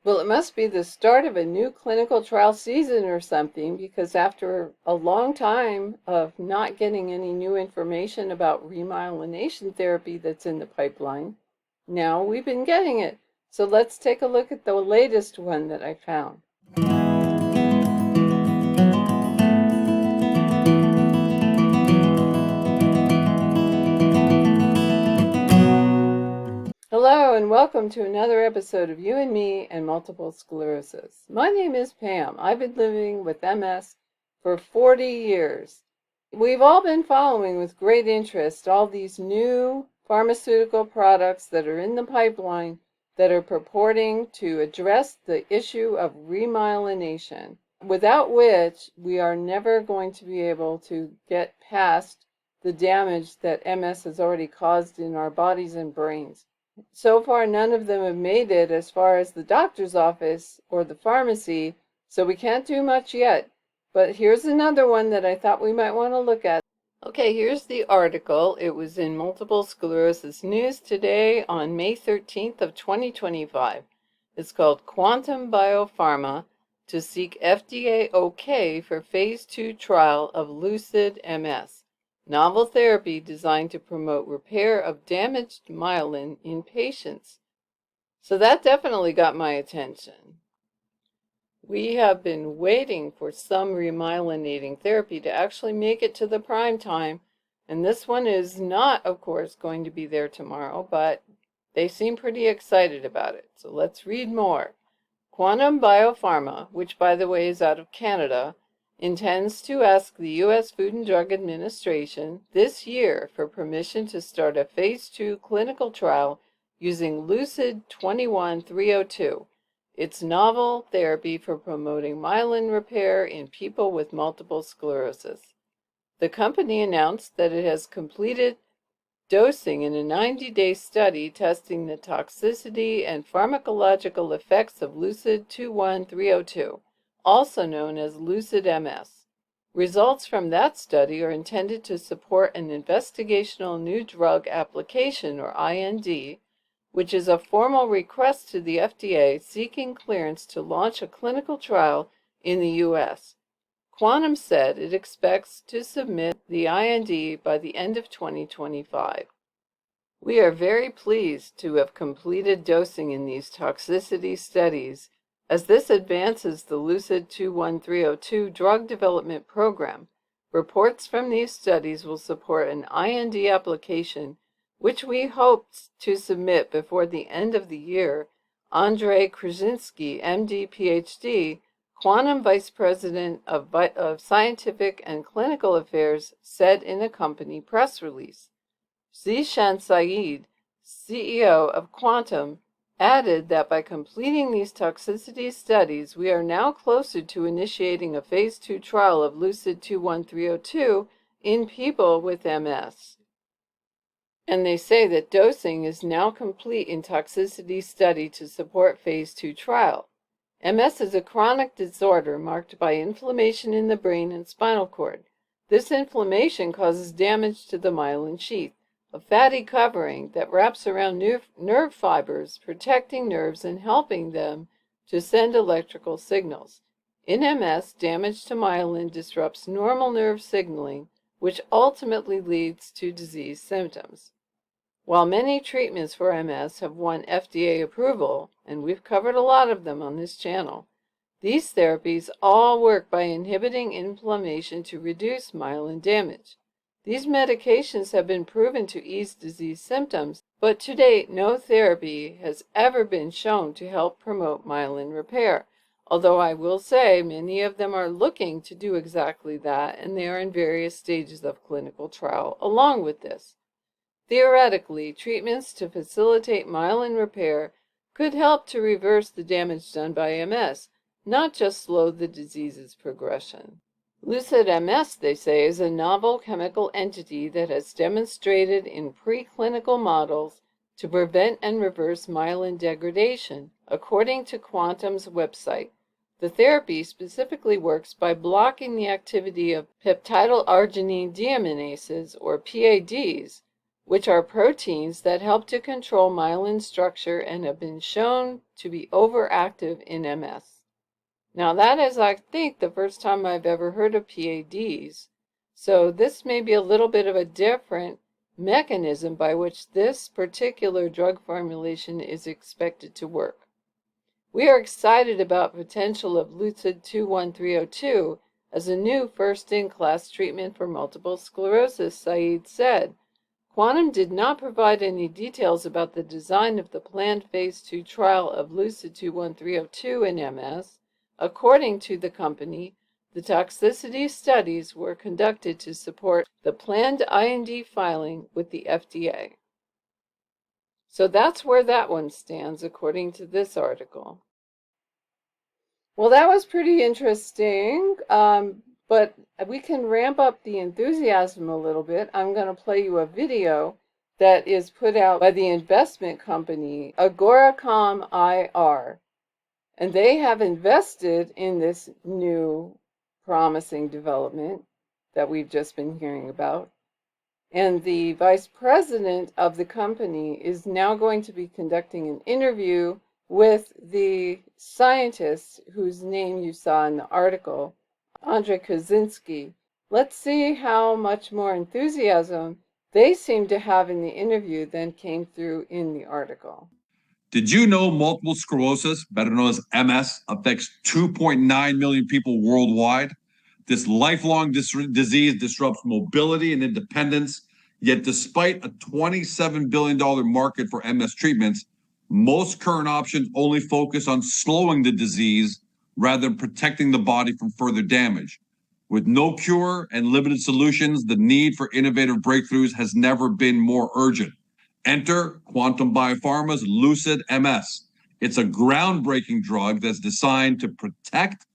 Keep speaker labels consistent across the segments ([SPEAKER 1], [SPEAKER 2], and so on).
[SPEAKER 1] Well, it must be the start of a new clinical trial season or something, because after a long time of not getting any new information about remyelination therapy that's in the pipeline, now we've been getting it. So let's take a look at the latest one that I found. Hello and welcome to another episode of You and Me and Multiple Sclerosis. My name is Pam. I've been living with MS for 40 years. We've all been following with great interest all these new pharmaceutical products that are in the pipeline that are purporting to address the issue of remyelination, without which we are never going to be able to get past the damage that MS has already caused in our bodies and brains. So far, none of them have made it as far as the doctor's office or the pharmacy, so we can't do much yet. But here's another one that I thought we might want to look at. Okay, here's the article. It was in Multiple Sclerosis News today on May 13th of 2025. It's called Quantum Biopharma to seek FDA OK for Phase 2 trial of Lucid MS. Novel therapy designed to promote repair of damaged myelin in patients. So that definitely got my attention. We have been waiting for some remyelinating therapy to actually make it to the prime time, and this one is not, of course, going to be there tomorrow, but they seem pretty excited about it. So let's read more. Quantum Biopharma, which by the way is out of Canada, intends to ask the U.S. Food and Drug Administration this year for permission to start a Phase 2 clinical trial using Lucid 21302, its novel therapy for promoting myelin repair in people with multiple sclerosis. The company announced that it has completed dosing in a 90-day study testing the toxicity and pharmacological effects of Lucid 21302, also known as Lucid MS. Results from that study are intended to support an investigational new drug application, or IND, which is a formal request to the FDA seeking clearance to launch a clinical trial in the U.S. Quantum said it expects to submit the IND by the end of 2025. We are very pleased to have completed dosing in these toxicity studies, as this advances the Lucid 21302 drug development program. Reports from these studies will support an IND application, which we hope to submit before the end of the year. Andre Chruscinski, MD, PhD, Quantum Vice President of Scientific and Clinical Affairs, said in a company press release. Zishan Saeed, CEO of Quantum, added that by completing these toxicity studies, we are now closer to initiating a Phase 2 trial of Lucid 21302 in people with MS. And they say that dosing is now complete in toxicity study to support Phase 2 trial. MS is a chronic disorder marked by inflammation in the brain and spinal cord. This inflammation causes damage to the myelin sheath, a fatty covering that wraps around nerve fibers, protecting nerves and helping them to send electrical signals. In MS, damage to myelin disrupts normal nerve signaling, which ultimately leads to disease symptoms. While many treatments for MS have won FDA approval, and we've covered a lot of them on this channel, these therapies all work by inhibiting inflammation to reduce myelin damage. These medications have been proven to ease disease symptoms, but to date no therapy has ever been shown to help promote myelin repair, although I will say many of them are looking to do exactly that, and they are in various stages of clinical trial along with this. Theoretically, treatments to facilitate myelin repair could help to reverse the damage done by MS, not just slow the disease's progression. Lucid MS, they say, is a novel chemical entity that has demonstrated in preclinical models to prevent and reverse myelin degradation, according to Quantum's website. The therapy specifically works by blocking the activity of peptidylarginine deaminases, or PADs, which are proteins that help to control myelin structure and have been shown to be overactive in MS. Now that is, I think, the first time I've ever heard of PADs, so this may be a little bit of a different mechanism by which this particular drug formulation is expected to work. We are excited about the potential of Lucid 21302 as a new first-in-class treatment for multiple sclerosis, Saeed said. Quantum did not provide any details about the design of the planned phase 2 trial of Lucid 21302 in MS. According to the company, the toxicity studies were conducted to support the planned IND filing with the FDA. So that's where that one stands, according to this article. Well, that was pretty interesting, but we can ramp up the enthusiasm a little bit. I'm going to play you a video that is put out by the investment company Agoracom IR. And they have invested in this new promising development that we've just been hearing about. And the vice president of the company is now going to be conducting an interview with the scientist whose name you saw in the article, Andre Chruscinski. Let's see how much more enthusiasm they seem to have in the interview than came through in the article.
[SPEAKER 2] Did you know multiple sclerosis, better known as MS, affects 2.9 million people worldwide? This lifelong disease disrupts mobility and independence, yet despite a $27 billion market for MS treatments, most current options only focus on slowing the disease rather than protecting the body from further damage. With no cure and limited solutions, the need for innovative breakthroughs has never been more urgent. Enter Quantum Biopharma's Lucid MS. It's a groundbreaking drug that's designed to protect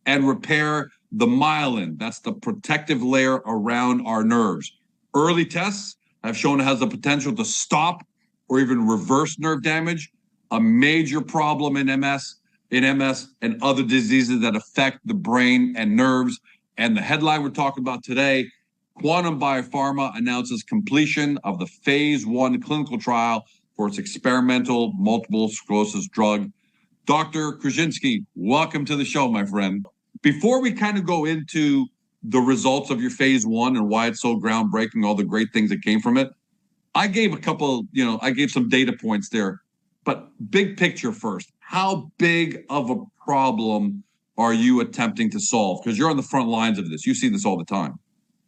[SPEAKER 2] and repair the myelin. That's the protective layer around our nerves. Early tests have shown it has the potential to stop or even reverse nerve damage, a major problem in MS and other diseases that affect the brain and nerves. And the headline we're talking about today, Quantum Biopharma announces completion of the phase 1 clinical trial for its experimental multiple sclerosis drug. Dr. Chruscinski, welcome to the show, my friend. Before we kind of go into the results of your phase 1 and why it's so groundbreaking, all the great things that came from it, I gave some data points there. But big picture first, how big of a problem are you attempting to solve? Because you're on the front lines of this. You see this all the time.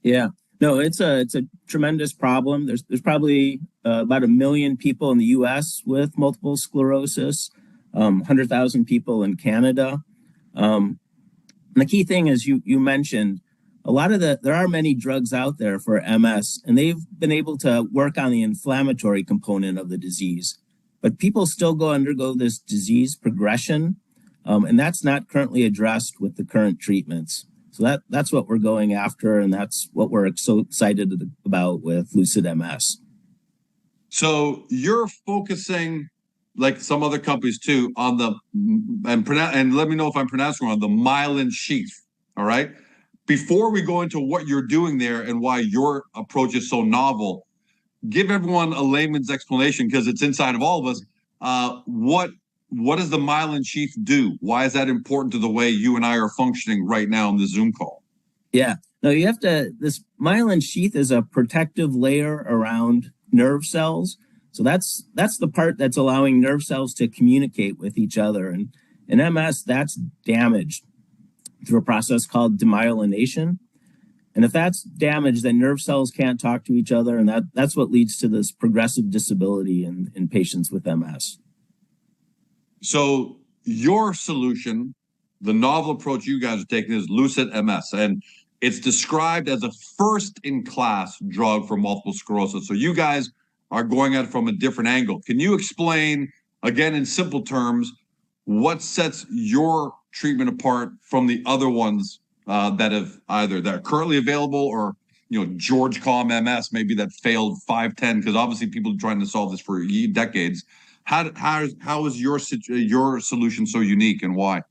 [SPEAKER 3] Yeah, no, it's a tremendous problem. There's probably about 1 million people in the U.S. with multiple sclerosis, 100,000 people in Canada. And the key thing is you mentioned there are many drugs out there for MS, and they've been able to work on the inflammatory component of the disease. But people still undergo this disease progression, and that's not currently addressed with the current treatments. So that's what we're going after, and that's what we're so excited about with Lucid MS.
[SPEAKER 2] So you're focusing, like some other companies too, on and let me know if I'm pronouncing wrong, the myelin sheath, all right? Before we go into what you're doing there and why your approach is so novel, give everyone a layman's explanation, because it's inside of all of us. What does the myelin sheath do? Why is that important to the way you and I are functioning right now in the Zoom call?
[SPEAKER 3] Yeah, no, this myelin sheath is a protective layer around nerve cells. So that's the part that's allowing nerve cells to communicate with each other. And in MS, that's damaged through a process called demyelination. And if that's damaged, then nerve cells can't talk to each other. And that's what leads to this progressive disability in patients with MS.
[SPEAKER 2] So your solution, the novel approach you guys are taking, is Lucid MS, and it's described as a first-in-class drug for multiple sclerosis. So you guys are going at it from a different angle. Can you explain, again, in simple terms, what sets your treatment apart from the other ones that are currently available, or George Calm MS, maybe that failed 510, because obviously people are trying to solve this for decades. How is your solution so unique, and why?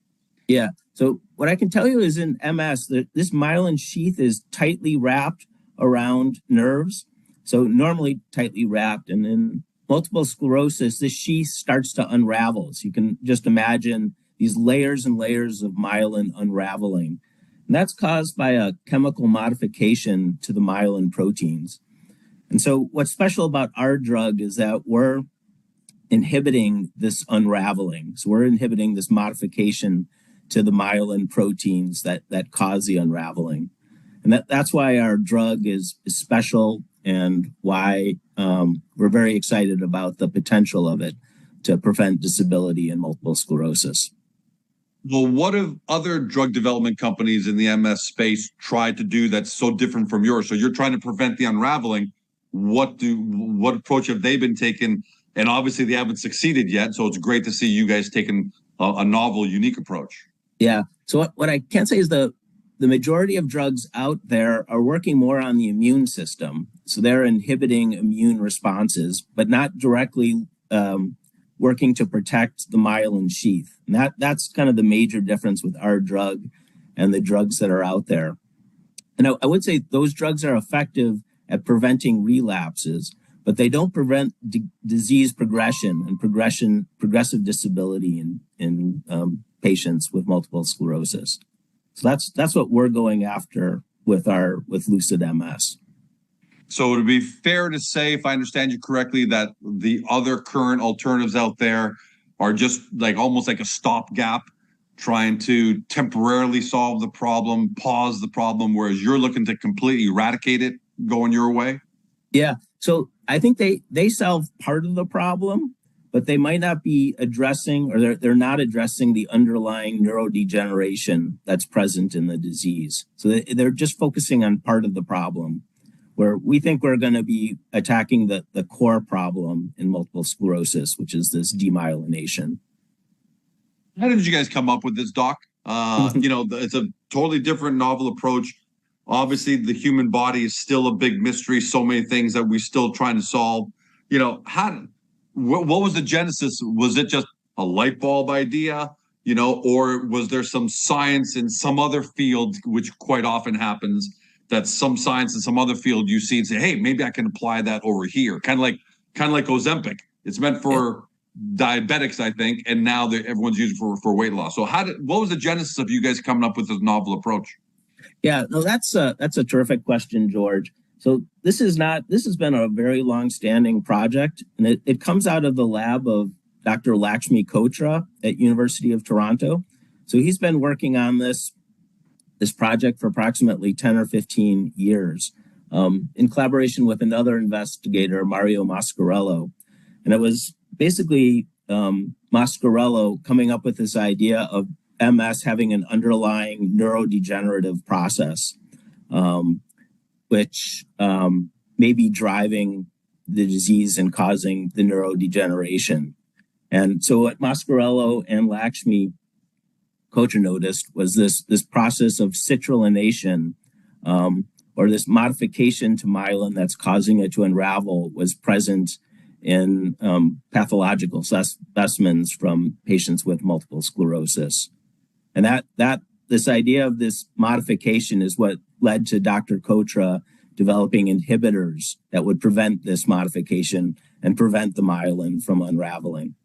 [SPEAKER 3] Yeah. So what I can tell you is in MS, this myelin sheath is tightly wrapped around nerves. So normally tightly wrapped, and in multiple sclerosis, this sheath starts to unravel. So you can just imagine these layers and layers of myelin unraveling. And that's caused by a chemical modification to the myelin proteins. And so what's special about our drug is that we're inhibiting this unraveling. So we're inhibiting this modification to the myelin proteins that cause the unraveling. And that's why our drug is special, and why we're very excited about the potential of it to prevent disability in multiple sclerosis.
[SPEAKER 2] Well, what have other drug development companies in the MS space tried to do that's so different from yours? So you're trying to prevent the unraveling. What approach have they been taking? And obviously they haven't succeeded yet. So it's great to see you guys taking a novel, unique approach.
[SPEAKER 3] Yeah. So what I can say is the majority of drugs out there are working more on the immune system. So they're inhibiting immune responses, but not directly working to protect the myelin sheath. And that's kind of the major difference with our drug and the drugs that are out there. And I would say those drugs are effective at preventing relapses, but they don't prevent disease progression and progressive disability in patients with multiple sclerosis. So that's what we're going after with Lucid MS.
[SPEAKER 2] So it would be fair to say, if I understand you correctly, that the other current alternatives out there are just like almost like a stopgap, trying to temporarily solve the problem, pause the problem, whereas you're looking to completely eradicate it, going your way?
[SPEAKER 3] Yeah. So I think they solve part of the problem, but they might not be addressing, or they're not addressing the underlying neurodegeneration that's present in the disease. So they're just focusing on part of the problem, where we think we're going to be attacking the core problem in multiple sclerosis, which is this demyelination.
[SPEAKER 2] How did you guys come up with this, Doc? It's a totally different, novel approach. Obviously, the human body is still a big mystery. So many things that we're still trying to solve. What was the genesis? Was it just a light bulb idea, or was there some science in some other field, which quite often happens, that some science in some other field you see and say, hey, maybe I can apply that over here? Kind of like Ozempic. It's meant for diabetics, I think, and now everyone's using for weight loss. So what was the genesis of you guys coming up with this novel approach?
[SPEAKER 3] Yeah, no, that's a terrific question, George. So this has been a very long-standing project, and it comes out of the lab of Dr. Lakshmi Kotra at University of Toronto. So he's been working on this project for approximately 10 or 15 years, in collaboration with another investigator, Mario Mascarello. And it was basically Mascarello coming up with this idea of MS having an underlying neurodegenerative process, which may be driving the disease and causing the neurodegeneration. And so what Mascarello and Lakshmi Kotra noticed was this process of citrullination, or this modification to myelin that's causing it to unravel, was present in pathological specimens from patients with multiple sclerosis. And this idea of this modification is what led to Dr. Kotra developing inhibitors that would prevent this modification and prevent the myelin from unraveling.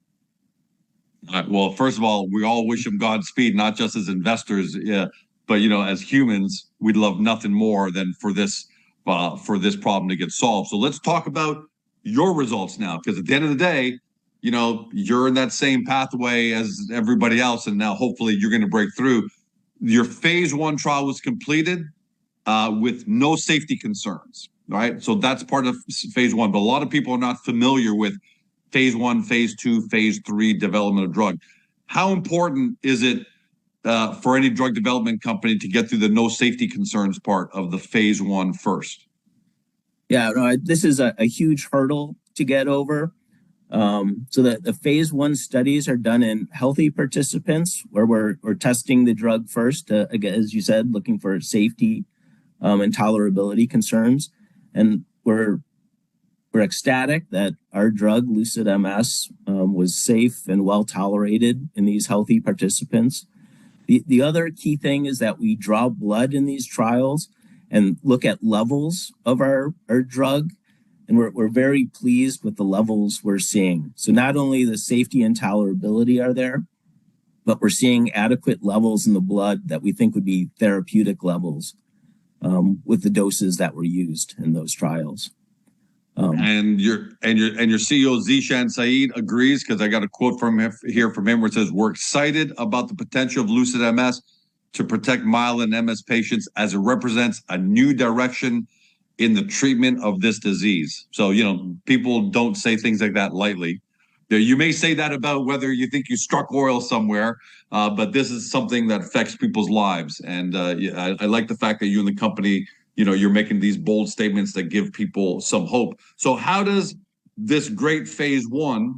[SPEAKER 2] Well, first of all, we all wish him Godspeed, not just as investors, but as humans, we'd love nothing more than for this problem to get solved. So let's talk about your results now, because at the end of the day, you're in that same pathway as everybody else, and now hopefully you're going to break through. Your phase 1 trial was completed with no safety concerns, right? So that's part of phase 1, but a lot of people are not familiar with phase 1, phase 2, phase 3 development of drug. How important is it for any drug development company to get through the no safety concerns part of the phase 1 first?
[SPEAKER 3] Yeah, no, this is a huge hurdle to get over. So the phase 1 studies are done in healthy participants, where we're testing the drug first, again, as you said, looking for safety and tolerability concerns. And we're ecstatic that our drug, Lucid MS, was safe and well tolerated in these healthy participants. The other key thing is that we draw blood in these trials and look at levels of our drug. and we're very pleased with the levels we're seeing. So not only the safety and tolerability are there, but we're seeing adequate levels in the blood that we think would be therapeutic levels with the doses that were used in those trials.
[SPEAKER 2] And your CEO Zishan Saeed agrees, because I got a quote from him where it says, "We're excited about the potential of Lucid MS to protect myelin MS patients as it represents a new direction in the treatment of this disease." So, people don't say things like that lightly. You may say that about whether you think you struck oil somewhere, but this is something that affects people's lives. And I like the fact that you and the company, you're making these bold statements that give people some hope. So how does this great phase 1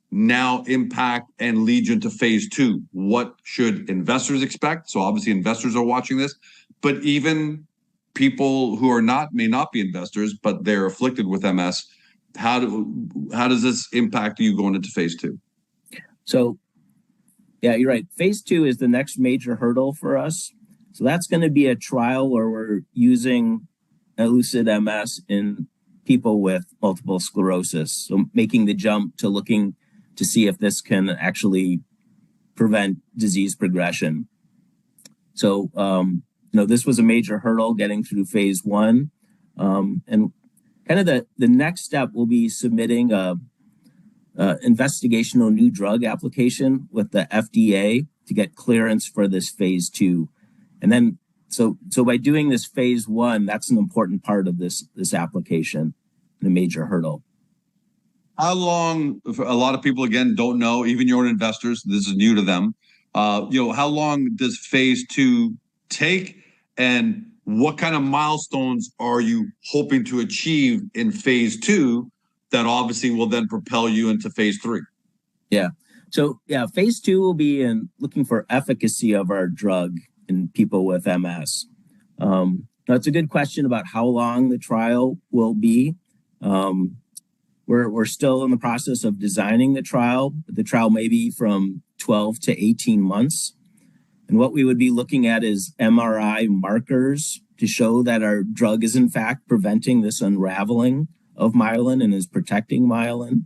[SPEAKER 2] now impact and lead you into phase 2? What should investors expect? So obviously investors are watching this, but even people who may not be investors, but they're afflicted with MS, how does this impact you going into phase 2?
[SPEAKER 3] So, yeah, you're right. Phase 2 is the next major hurdle for us. So that's going to be a trial where we're using Lucid MS in people with multiple sclerosis. So making the jump to looking to see if this can actually prevent disease progression. So, this was a major hurdle getting through phase 1. And kind of the next step will be submitting a investigational new drug application with the FDA to get clearance for this phase 2. And then, so by doing this phase 1, that's an important part of this application, the major hurdle.
[SPEAKER 2] How long, a lot of people, again, don't know, even your own investors, this is new to them. How long does phase 2 take, and what kind of milestones are you hoping to achieve in phase 2 that obviously will then propel you into phase 3?
[SPEAKER 3] Yeah. So phase 2 will be in looking for efficacy of our drug in people with MS. Now it's a good question about how long the trial will be. We're still in the process of designing the trial. The trial may be from 12 to 18 months. And what we would be looking at is MRI markers to show that our drug is in fact preventing this unraveling of myelin and is protecting myelin.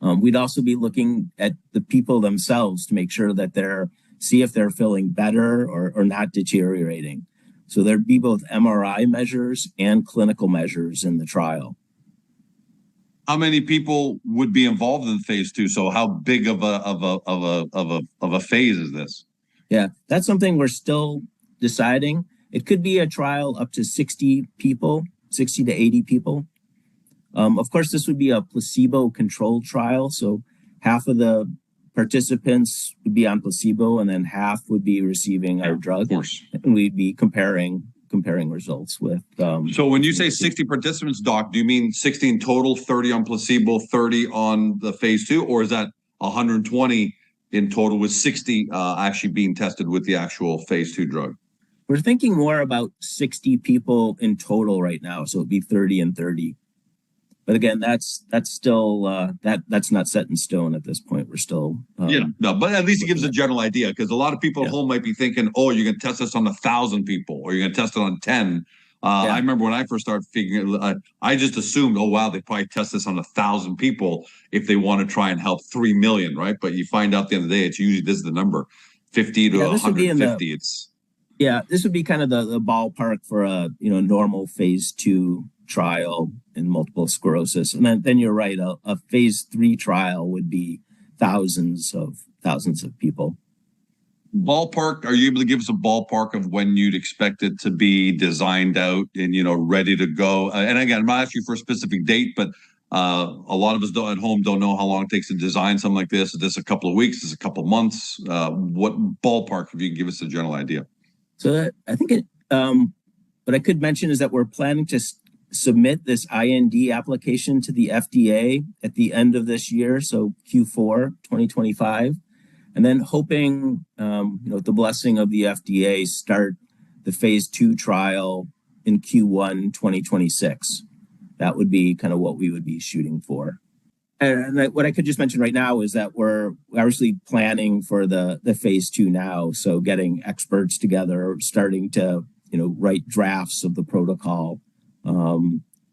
[SPEAKER 3] We'd also be looking at the people themselves to make sure that see if they're feeling better or not deteriorating. So there'd be both MRI measures and clinical measures in the trial.
[SPEAKER 2] How many people would be involved in phase 2? So how big of a phase is this?
[SPEAKER 3] Yeah, that's something we're still deciding. It could be a trial up to 60 people, 60 to 80 people. Of course, this would be a placebo-controlled trial. So half of the participants would be on placebo, and then half would be receiving our drug. Of course. And we'd be comparing results with.
[SPEAKER 2] So when you say 60 participants, Doc, do you mean 60 in total, 30 on placebo, 30 on the phase 2, or is that 120 in total with 60 actually being tested with the actual phase 2 drug?
[SPEAKER 3] We're thinking more about 60 people in total right now, so it'd be 30 and 30. But again, that's still that's not set in stone at this point. We're still
[SPEAKER 2] but at least it gives a general idea, because a lot of people at home might be thinking, oh, you're going to test this on 1,000 people, or you're going to test it on 10. I remember when I first started figuring, I just assumed, oh wow, they probably test this on 1,000 people if they want to try and help 3 million, right? But you find out at the end of the day, it's usually this is the number, 50 to 150.
[SPEAKER 3] This would be kind of the ballpark for a normal phase 2 trial in multiple sclerosis. And then you're right, a phase 3 trial would be thousands of people.
[SPEAKER 2] Ballpark, are you able to give us a ballpark of when you'd expect it to be designed out and ready to go? And again, I'm not asking you for a specific date, but a lot of us at home don't know how long it takes to design something like this. Is this a couple of weeks? Is this a couple of months? What ballpark, if you can give us a general idea?
[SPEAKER 3] So I think what I could mention is that we're planning to submit this IND application to the FDA at the end of this year, so Q4 2025, and then hoping, with the blessing of the FDA, start the phase 2 trial in Q1 2026. That would be kind of what we would be shooting for. And what I could just mention right now is that we're obviously planning for the phase 2 now, so getting experts together, starting to write drafts of the protocol.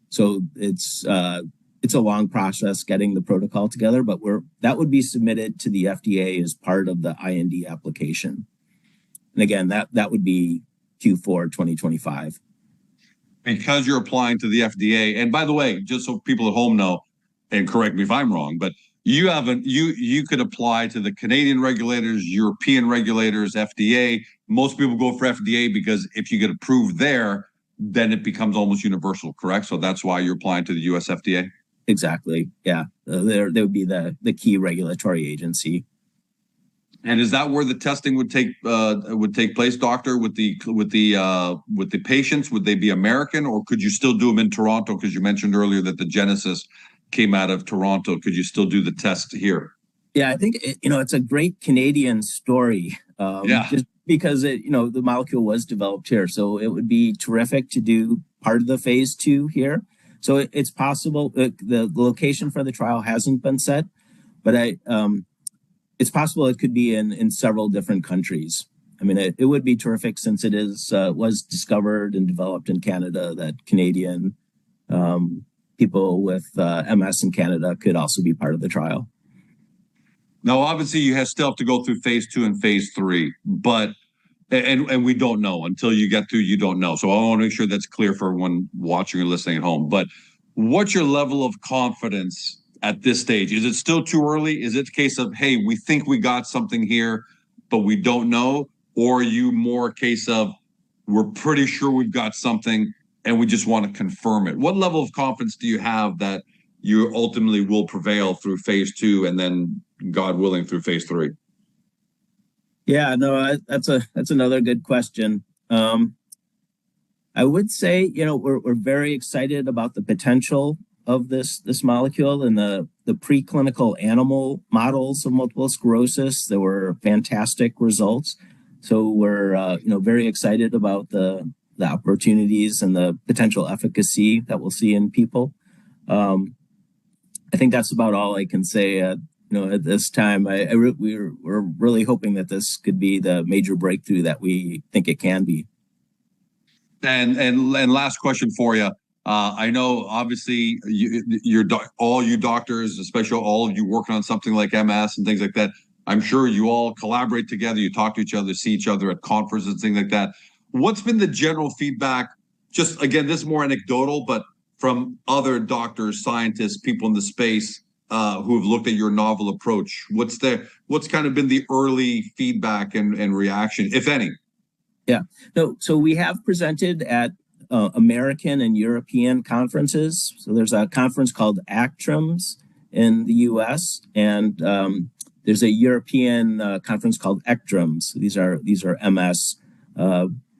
[SPEAKER 3] So it's a long process getting the protocol together, but that would be submitted to the FDA as part of the IND application. And again, that would be Q4 2025.
[SPEAKER 2] Because you're applying to the FDA. And by the way, just so people at home know, and correct me if I'm wrong, but you could apply to the Canadian regulators, European regulators, FDA. Most people go for FDA because if you get approved there, then it becomes almost universal, correct? So that's why you're applying to the US FDA.
[SPEAKER 3] Exactly. Yeah. There would be the key regulatory agency.
[SPEAKER 2] And is that where the testing would take place, doctor? With the patients, would they be American, or could you still do them in Toronto? Because you mentioned earlier that the Genesis came out of Toronto. Could you still do the test here?
[SPEAKER 3] Yeah, I think it's a great Canadian story.
[SPEAKER 2] Yeah.
[SPEAKER 3] Just because the molecule was developed here, so it would be terrific to do part of the phase 2 here. So it's possible. The location for the trial hasn't been set, but it's possible it could be in several different countries. I mean, it would be terrific since it was discovered and developed in Canada, that Canadian people with MS in Canada could also be part of the trial.
[SPEAKER 2] Now, obviously, you still have to go through phase 2 and phase 3, but and we don't know until you get through. You don't know, so I want to make sure that's clear for everyone watching or listening at home. But what's your level of confidence at this stage? Is it still too early? Is it a case of, hey, we think we got something here, but we don't know? Or are you more a case of, we're pretty sure we've got something and we just want to confirm it? What level of confidence do you have that you ultimately will prevail through phase 2 and then, God willing, through phase 3?
[SPEAKER 3] Yeah, no, that's another good question. I would say, we're very excited about the potential of this molecule and the preclinical animal models of multiple sclerosis. There were fantastic results. So we're very excited about the opportunities and the potential efficacy that we'll see in people. I think that's about all I can say at this time. We're really hoping that this could be the major breakthrough that we think it can be.
[SPEAKER 2] And last question for you. I know, obviously, all you doctors, especially all of you working on something like MS and things like that, I'm sure you all collaborate together. You talk to each other, see each other at conferences and things like that. What's been the general feedback? Just again, this is more anecdotal, but from other doctors, scientists, people in the space who have looked at your novel approach. What's kind of been the early feedback and reaction, if any?
[SPEAKER 3] Yeah, no. So we have presented at American and European conferences. So there's a conference called ACTRIMS in the U.S. and there's a European conference called ECTRIMS. These are MS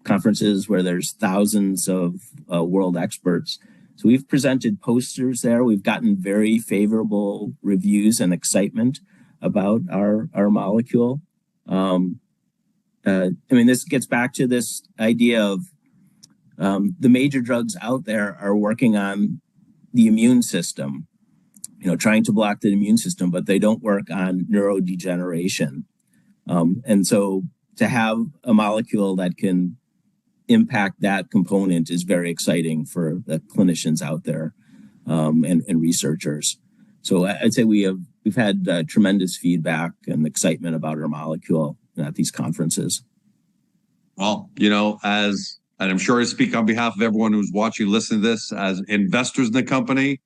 [SPEAKER 3] conferences where there's thousands of world experts. So we've presented posters there. We've gotten very favorable reviews and excitement about our molecule. This gets back to this idea of the major drugs out there are working on the immune system, trying to block the immune system, but they don't work on neurodegeneration. And so to have a molecule that can impact that component is very exciting for the clinicians out there and researchers. So I'd say we've had tremendous feedback and excitement about our molecule at these conferences.
[SPEAKER 2] Well, and I'm sure I speak on behalf of everyone who's watching, listening to this, as investors in the company,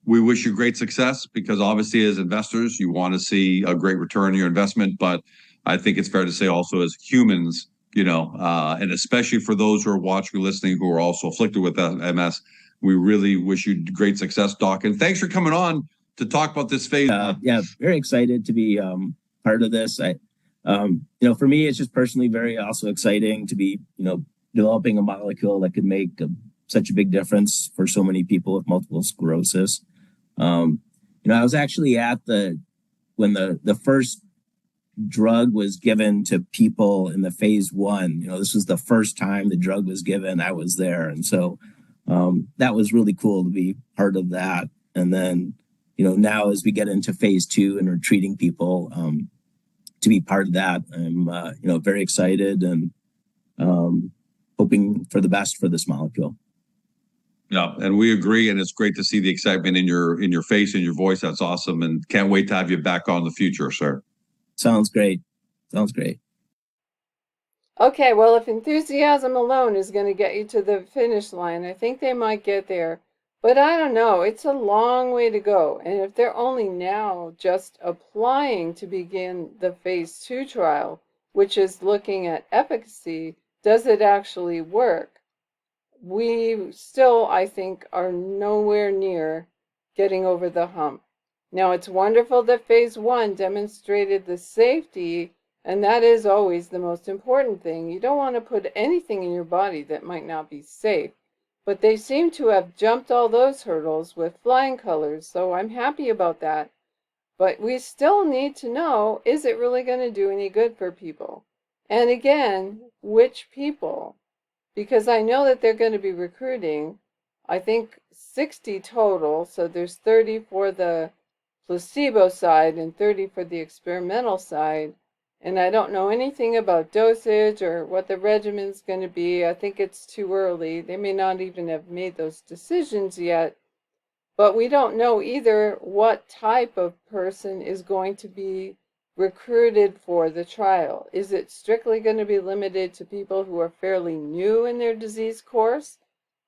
[SPEAKER 2] we wish you great success, because obviously as investors, you want to see a great return on your investment. But I think it's fair to say also as humans, and especially for those who are watching or listening who are also afflicted with MS, we really wish you great success, Doc. And thanks for coming on to talk about this phase.
[SPEAKER 3] Yeah, very excited to be part of this. For me, it's just personally very also exciting to be, developing a molecule that could make such a big difference for so many people with multiple sclerosis. I was actually at when the first drug was given to people in the phase 1. This was the first time the drug was given. I was there, and so that was really cool to be part of that. And then, now as we get into phase 2 and we're treating people, to be part of that, I'm very excited and hoping for the best for this molecule.
[SPEAKER 2] Yeah, and we agree, and it's great to see the excitement in your face and your voice. That's awesome, and can't wait to have you back on in the future, sir.
[SPEAKER 3] Sounds great. Sounds great.
[SPEAKER 1] Okay, well, if enthusiasm alone is going to get you to the finish line, I think they might get there. But I don't know. It's a long way to go. And if they're only now just applying to begin the phase 2 trial, which is looking at efficacy, does it actually work? We still, I think, are nowhere near getting over the hump. Now, it's wonderful that phase 1 demonstrated the safety, and that is always the most important thing. You don't want to put anything in your body that might not be safe. But they seem to have jumped all those hurdles with flying colors, so I'm happy about that. But we still need to know, is it really going to do any good for people? And again, which people? Because I know that they're going to be recruiting, I think 60 total, so there's 30 for the placebo side and 30 for the experimental side. And I don't know anything about dosage or what the regimen's going to be. I think it's too early. They may not even have made those decisions yet. But we don't know either what type of person is going to be recruited for the trial. Is it strictly going to be limited to people who are fairly new in their disease course?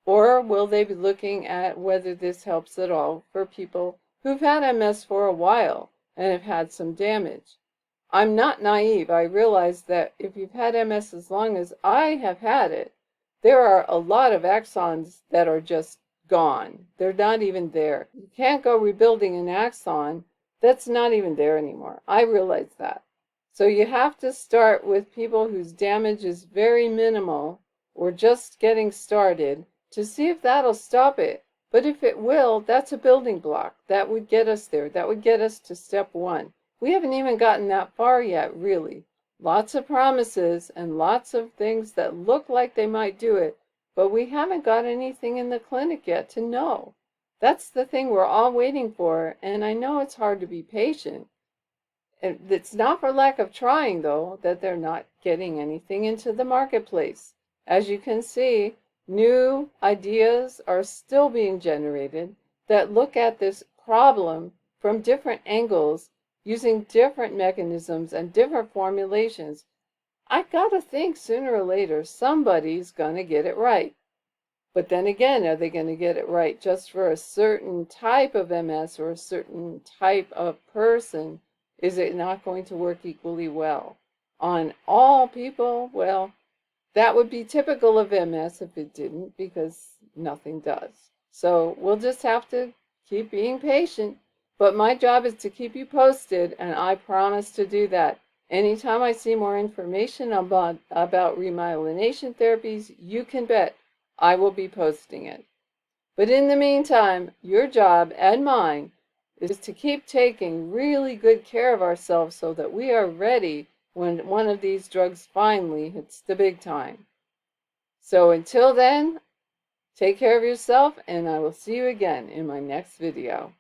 [SPEAKER 1] Or will they be looking at whether this helps at all for people who've had MS for a while and have had some damage? I'm not naive. I realize that if you've had MS as long as I have had it, there are a lot of axons that are just gone. They're not even there. You can't go rebuilding an axon that's not even there anymore. I realize that. So you have to start with people whose damage is very minimal or just getting started to see if that'll stop it. But if it will, that's a building block. That would get us there. That would get us to step 1. We haven't even gotten that far yet, really. Lots of promises and lots of things that look like they might do it, but we haven't got anything in the clinic yet to know. That's the thing we're all waiting for, and I know it's hard to be patient. And it's not for lack of trying, though, that they're not getting anything into the marketplace. As you can see, new ideas are still being generated that look at this problem from different angles, using different mechanisms and different formulations. I gotta think sooner or later somebody's gonna get it right. But then again, are they going to get it right just for a certain type of MS or a certain type of person? Is it not going to work equally well on all people? Well, that would be typical of MS if it didn't, because nothing does. So we'll just have to keep being patient. But my job is to keep you posted, and I promise to do that. Anytime I see more information about remyelination therapies, you can bet I will be posting it. But in the meantime, your job and mine is to keep taking really good care of ourselves so that we are ready when one of these drugs finally hits the big time. So until then, take care of yourself, and I will see you again in my next video.